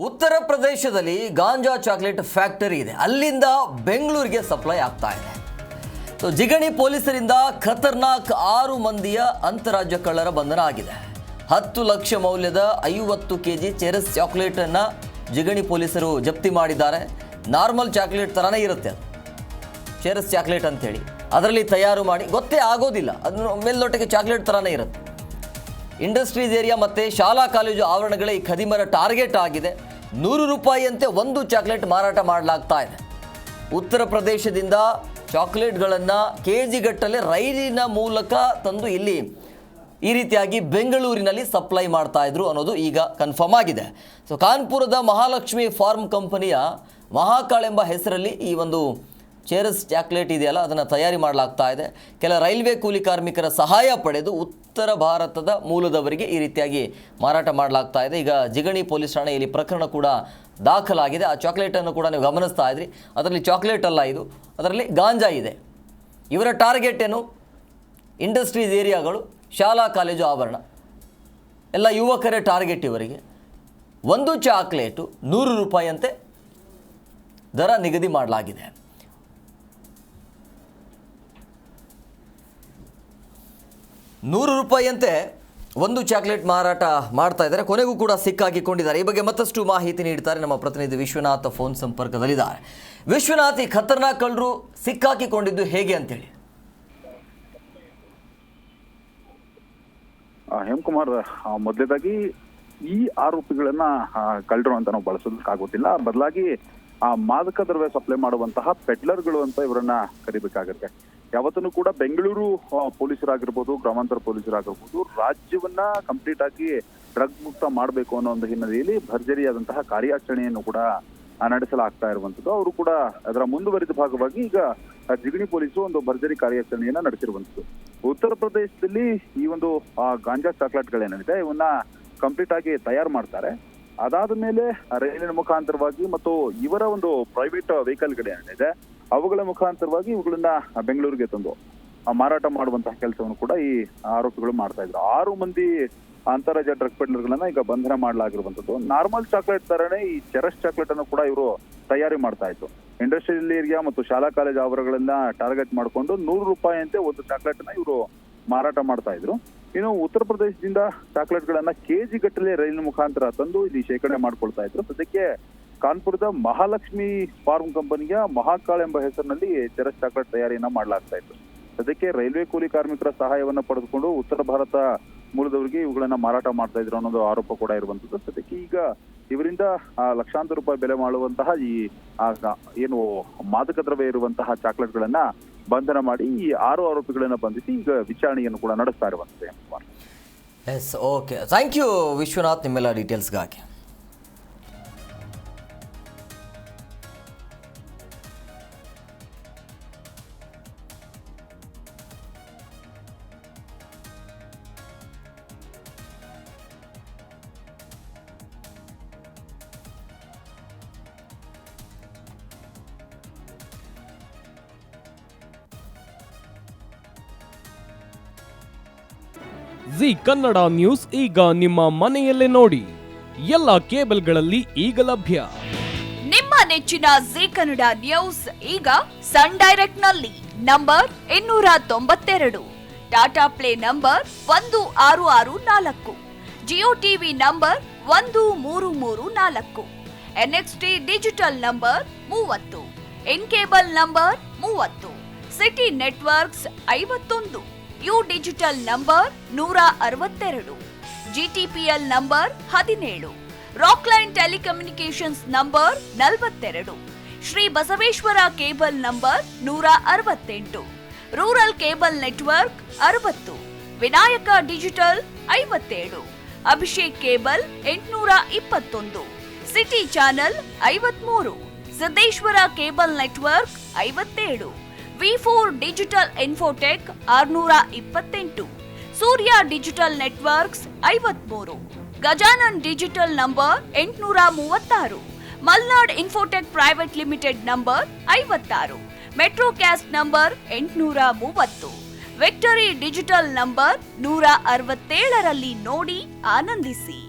ಉತ್ತರ ಪ್ರದೇಶದಲ್ಲಿ ಗಾಂಜಾ chocolate factory ಇದೆ. ಅಲ್ಲಿಂದ ಬೆಂಗಳೂರಿಗೆ ಸಪ್ಲೈ ಆಗ್ತಾ ಇದೆ. ಜಿಗಣಿ ಪೊಲೀಸರಿಂದ ಖತರ್ನಾಕ್ 6 ಮಂದಿಯ ಅಂತಾರಾಜ್ಯ ಕಳ್ಳರ ಬಂಧನ ಆಗಿದೆ. 10 ಲಕ್ಷ ಮೌಲ್ಯದ 50 kg ಚೆರಸ್ ಚಾಕ್ಲೇಟ್ ಅನ್ನು ಜಿಗಣಿ ಪೊಲೀಸರು ಜಪ್ತಿ ಮಾಡಿದ್ದಾರೆ. ನಾರ್ಮಲ್ ಚಾಕ್ಲೇಟ್ ಥರನೇ ಇರುತ್ತೆ, ಚೆರಸ್ ಚಾಕ್ಲೇಟ್ ಅಂತೇಳಿ ಅದರಲ್ಲಿ ತಯಾರು ಮಾಡಿ ಗೊತ್ತೇ ಆಗೋದಿಲ್ಲ, ಅದನ್ನು ಮೇಲ್ನೋಟಕ್ಕೆ ಚಾಕ್ಲೇಟ್ ಥರನೇ ಇರುತ್ತೆ. ಇಂಡಸ್ಟ್ರೀಸ್ ಏರಿಯಾ ಮತ್ತು ಶಾಲಾ ಕಾಲೇಜು ಆವರಣಗಳೇ ಈ ಖದೀಮರ ಟಾರ್ಗೆಟ್ ಆಗಿದೆ. 100 ರೂಪಾಯಿಯಂತೆ ಒಂದು ಚಾಕ್ಲೇಟ್ ಮಾರಾಟ ಮಾಡಲಾಗ್ತಾ ಇದೆ. ಉತ್ತರ ಪ್ರದೇಶದಿಂದ ಚಾಕ್ಲೇಟ್ಗಳನ್ನು KG ಗಟ್ಟಲೆ ರೈಲಿನ ಮೂಲಕ ತಂದು ಇಲ್ಲಿ ಈ ರೀತಿಯಾಗಿ ಬೆಂಗಳೂರಿನಲ್ಲಿ ಸಪ್ಲೈ ಮಾಡ್ತಾ ಇದ್ರು ಅನ್ನೋದು ಈಗ ಕನ್ಫರ್ಮ್ ಆಗಿದೆ. ಕಾನ್ಪುರದ ಮಹಾಲಕ್ಷ್ಮಿ ಫಾರ್ಮ್ ಕಂಪನಿಯ ಮಹಾಕಾಳ್ ಎಂಬ ಹೆಸರಲ್ಲಿ ಈ ಒಂದು ಚೆರಸ್ ಚಾಕ್ಲೇಟ್ ಇದೆಯಲ್ಲ ಅದನ್ನು ತಯಾರಿ ಮಾಡಲಾಗ್ತಾ ಇದೆ. ಕೆಲ ರೈಲ್ವೆ ಕೂಲಿ ಕಾರ್ಮಿಕರ ಸಹಾಯ ಪಡೆದು ಉತ್ತರ ಭಾರತದ ಮೂಲದವರಿಗೆ ಈ ರೀತಿಯಾಗಿ ಮಾರಾಟ ಮಾಡಲಾಗ್ತಾ ಇದೆ. ಈಗ ಜಿಗಣಿ ಪೊಲೀಸ್ ಠಾಣೆಯಲ್ಲಿ ಪ್ರಕರಣ ಕೂಡ ದಾಖಲಾಗಿದೆ. ಆ ಚಾಕ್ಲೇಟನ್ನು ಕೂಡ ನೀವು ಗಮನಿಸ್ತಾ ಇದ್ರಿ, ಅದರಲ್ಲಿ ಚಾಕ್ಲೇಟ್ ಅಲ್ಲ ಇದು, ಅದರಲ್ಲಿ ಗಾಂಜಾ ಇದೆ. ಇವರ ಟಾರ್ಗೆಟ್ ಏನು? ಇಂಡಸ್ಟ್ರೀಸ್ ಏರಿಯಾಗಳು, ಶಾಲಾ ಕಾಲೇಜು ಆವರಣ, ಎಲ್ಲ ಯುವಕರೇ ಟಾರ್ಗೆಟ್ ಇವರಿಗೆ. ಒಂದು ಚಾಕ್ಲೇಟು 100 ರೂಪಾಯಿಯಂತೆ ದರ ನಿಗದಿ ಮಾಡಲಾಗಿದೆ. 100 ರೂಪಾಯಿಯಂತೆ ಒಂದು ಚಾಕ್ಲೇಟ್ ಮಾರಾಟ ಮಾಡ್ತಾ ಇದ್ದಾರೆ. ಕೊನೆಗೂ ಕೂಡ ಸಿಕ್ಕಾಕಿಕೊಂಡಿದ್ದಾರೆ. ಈ ಬಗ್ಗೆ ಮತ್ತಷ್ಟು ಮಾಹಿತಿ ನೀಡ್ತಾರೆ ನಮ್ಮ ಪ್ರತಿನಿಧಿ ವಿಶ್ವನಾಥ್ ಫೋನ್ ಸಂಪರ್ಕದಲ್ಲಿದ್ದಾರೆ. ವಿಶ್ವನಾಥ್, ಈ ಖತರ್ನಾಕ್ ಕಳ್ಳರು ಸಿಕ್ಕಾಕಿಕೊಂಡಿದ್ದು ಹೇಗೆ ಅಂತೇಳಿ? ಹೇಮಕುಮಾರ್, ಮೊದಲೇದಾಗಿ ಈ ಆರೋಪಿಗಳನ್ನ ಕಳ್ಳರು ಅಂತ ನಾವು ಬಳಸೋದಕ್ಕಾಗೋದಿಲ್ಲ. ಬದಲಾಗಿ ಮಾದಕ ದ್ರವ್ಯ ಸಪ್ಲೈ ಮಾಡುವಂತಹ ಪೆಡ್ಲರ್ಗಳು ಅಂತ ಇವರನ್ನ ಕರಿಬೇಕಾಗತ್ತೆ. ಯಾವತ್ತೂ ಕೂಡ ಬೆಂಗಳೂರು ಪೊಲೀಸರಾಗಿರ್ಬೋದು, ಗ್ರಾಮಾಂತರ ಪೊಲೀಸರಾಗಿರ್ಬೋದು, ರಾಜ್ಯವನ್ನ ಕಂಪ್ಲೀಟ್ ಆಗಿ ಡ್ರಗ್ ಮುಕ್ತ ಮಾಡಬೇಕು ಅನ್ನೋ ಒಂದು ಹಿನ್ನೆಲೆಯಲ್ಲಿ ಭರ್ಜರಿಯಾದಂತಹ ಕಾರ್ಯಾಚರಣೆಯನ್ನು ಕೂಡ ನಡೆಸಲಾಗ್ತಾ ಇರುವಂತದ್ದು. ಅವರು ಕೂಡ ಅದರ ಮುಂದುವರಿದ ಭಾಗವಾಗಿ ಈಗ ಜಿಗಣಿ ಪೊಲೀಸರು ಒಂದು ಭರ್ಜರಿ ಕಾರ್ಯಾಚರಣೆಯನ್ನ ನಡೆಸಿರುವಂತದ್ದು. ಉತ್ತರ ಪ್ರದೇಶದಲ್ಲಿ ಈ ಒಂದು ಗಾಂಜಾ ಚಾಕ್ಲೇಟ್ಗಳೇನಿದೆ ಇವನ್ನ ಕಂಪ್ಲೀಟ್ ಆಗಿ ತಯಾರು ಮಾಡ್ತಾರೆ. ಅದಾದ ಮೇಲೆ ರೈಲಿನ ಮುಖಾಂತರವಾಗಿ ಮತ್ತು ಇವರ ಒಂದು ಪ್ರೈವೇಟ್ ವೆಹಿಕಲ್ಗಳೇನಿದೆ ಅವುಗಳ ಮುಖಾಂತರವಾಗಿ ಇವುಗಳನ್ನ ಬೆಂಗಳೂರಿಗೆ ತಂದು ಮಾರಾಟ ಮಾಡುವಂತಹ ಕೆಲಸವನ್ನು ಕೂಡ ಈ ಆರೋಪಿಗಳು ಮಾಡ್ತಾ ಇದ್ರು. 6 ಮಂದಿ ಅಂತಾರಾಜ್ಯ ಡ್ರಗ್ ಪೆಡ್ಲರ್ಗಳನ್ನ ಈಗ ಬಂಧನ ಮಾಡಲಾಗಿರುವಂತದ್ದು. ನಾರ್ಮಲ್ ಚಾಕ್ಲೇಟ್ ತರನೇ ಈ ಚೆರಸ್ ಚಾಕ್ಲೇಟ್ ಅನ್ನು ಕೂಡ ಇವರು ತಯಾರಿ ಮಾಡ್ತಾ ಇದ್ರು. ಇಂಡಸ್ಟ್ರಿಯಲ್ ಏರಿಯಾ ಮತ್ತು ಶಾಲಾ ಕಾಲೇಜು ಆವರಣಗಳನ್ನ ಟಾರ್ಗೆಟ್ ಮಾಡಿಕೊಂಡು 100 ರೂಪಾಯಿಯಂತೆ ಒಂದು ಚಾಕ್ಲೇಟ್ ಅನ್ನ ಇವರು ಮಾರಾಟ ಮಾಡ್ತಾ ಇದ್ರು. ಇನ್ನು ಉತ್ತರ ಪ್ರದೇಶದಿಂದ ಚಾಕ್ಲೇಟ್ ಗಳನ್ನ KG ಗಟ್ಟಲೆ ರೈಲಿನ ಮುಖಾಂತರ ತಂದು ಇಲ್ಲಿ ಶೇಖರಣೆ ಮಾಡ್ಕೊಳ್ತಾ ಇದ್ರು. ಸದ್ಯಕ್ಕೆ ಕಾನ್ಪುರದ ಮಹಾಲಕ್ಷ್ಮಿ ಫಾರ್ಮ್ ಕಂಪನಿಯ ಮಹಾಕಾಳ್ ಎಂಬ ಹೆಸರಿನಲ್ಲಿ ಚೆರಸ್ ಚಾಕ್ಲೇಟ್ ತಯಾರಿಯನ್ನ ಮಾಡಲಾಗ್ತಾ ಇತ್ತು. ಸದ್ಯಕ್ಕೆ ರೈಲ್ವೆ ಕೂಲಿ ಕಾರ್ಮಿಕರ ಸಹಾಯವನ್ನ ಪಡೆದುಕೊಂಡು ಉತ್ತರ ಭಾರತ ಮೂಲದವರಿಗೆ ಇವುಗಳನ್ನ ಮಾರಾಟ ಮಾಡ್ತಾ ಇದ್ರು ಅನ್ನೋದು ಆರೋಪ ಕೂಡ ಇರುವಂತದ್ದು. ಸದ್ಯಕ್ಕೆ ಈಗ ಇವರಿಂದ ಲಕ್ಷಾಂತರ ರೂಪಾಯಿ ಬೆಲೆ ಮಾಡುವಂತಹ ಈ ಏನು ಮಾದಕ ದ್ರವ್ಯ ಇರುವಂತಹ ಚಾಕ್ಲೇಟ್ ಗಳನ್ನ ಬಂಧನ ಮಾಡಿ ಈ 6 ಆರೋಪಿಗಳನ್ನ ಬಂಧಿಸಿ ಈಗ ವಿಚಾರಣೆಯನ್ನು ಕೂಡ ನಡೆಸ್ತಾ ಇರುವಂತದ್ದು. Yes, okay, thank you Vishwanath ನಿಮ್ಮೆಲ್ಲ ಡೀಟೇಲ್ಸ್ಗಾಗಿ. ಜಿ ಕನ್ನಡ ನ್ಯೂಸ್ ಈಗ ನಿಮ್ಮ ಮನೆಯಲ್ಲೇ ನೋಡಿ. ಎಲ್ಲ ಕೇಬಲ್ಗಳಲ್ಲಿ ಈಗ ಲಭ್ಯ. ನಿಮ್ಮ ನೆಚ್ಚಿನ ಜಿ ಕನ್ನಡ ನ್ಯೂಸ್ ಈಗ ಸನ್ ಡೈರೆಕ್ಟ್ ನಲ್ಲಿ number 292, Tata play number 1664, Jio TV number 1334, NXT digital number 30, in cable number 30, city networks 51, U digital number 162, GTPL number 17, Rockline telecommunications number 42, Shri Basaveshwara cable number 168, rural cable network 60, Vinayaka digital 57, Abhishek cable 821, city channel 53, Siddeshwara cable network 57, V4 digital Infotech 628, Surya digital networks 53, Gajanan digital number 836, Malnad Infotech private limited number 56, Metrocast number 830, victory digital number 167ರಲ್ಲಿ ನೋಡಿ ಆನಂದಿಸಿ.